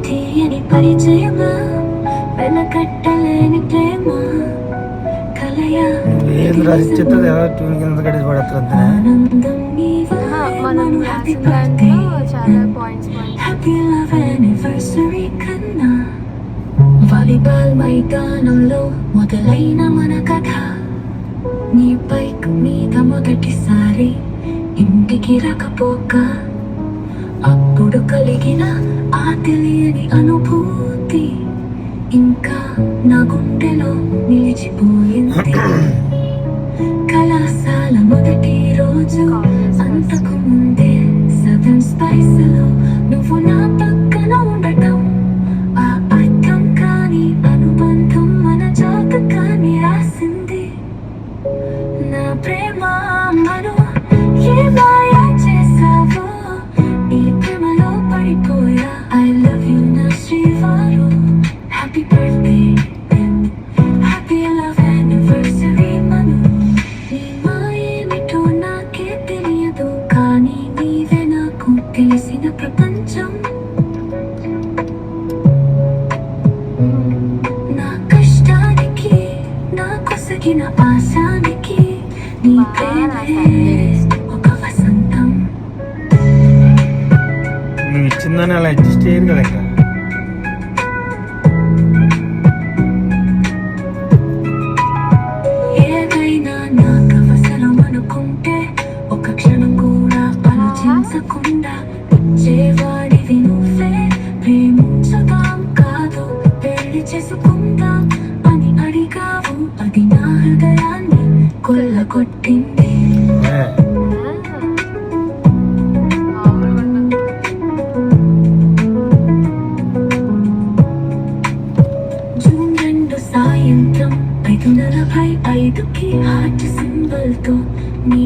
తీయని పరిచయమా వెనకట్టలేని ప్రేమ కలయా ఆనందం మనం రాసిన దాంట్లో చాలా పాయింట్స్ హ్యాపీ లవ్ యానివర్సరీ కన్నా వాలీబాల్ మైదానంలో మొదలైన మన కథ నీ బైక్ మీద మొదటిసారి ఇంటికి రాకపోక అప్పుడు కలిగిన ఆ తెలియని అనుభూతి ఇంకా నా గుండెలో నిలిచిపోయింది. కళాశాల మొదటి రోజు అంతకు ముందే 7 Spice లో నువ్వు నా పక్కన ఉండటం ఆ అర్థం కాని అనుబంధం మన జాతకాన్ని రాసింది. నా ప్రేమ మను ఏ మాయా చేసావో నీ ప్రేమలో పడిపోయా. ఐ లవ్ యు నా శ్రీవారు. Happy birthday happy love anniversary Manu. నీ మాయేమిటో నాకే తెలియదు కానీ నీవే నాకు తెలిసిన ప్రపంచం. నా కష్టానికి నా కొసగిన ఆశానికి నీ ప్రేమే ఒక వసంతం. నువ్వు ఇచ్చిందని అలా అడ్జస్ట్ చేయరు కదా ఇంకా. ఏదైనా నాకు అవసరం అనుకుంటే ఒక క్షణం కూడా ఆలోచించకుండా ఇచ్చేవాడివి నువ్వే. ప్రేమించదాం కాదు పెళ్లి చేసుకుందాం అని అడిగావు. అది నా హృదయాన్ని కొల్లగొట్టింది. జూన్ 2 సాయంత్రం 5:45కి హార్ట్ సింబల్ తో నీ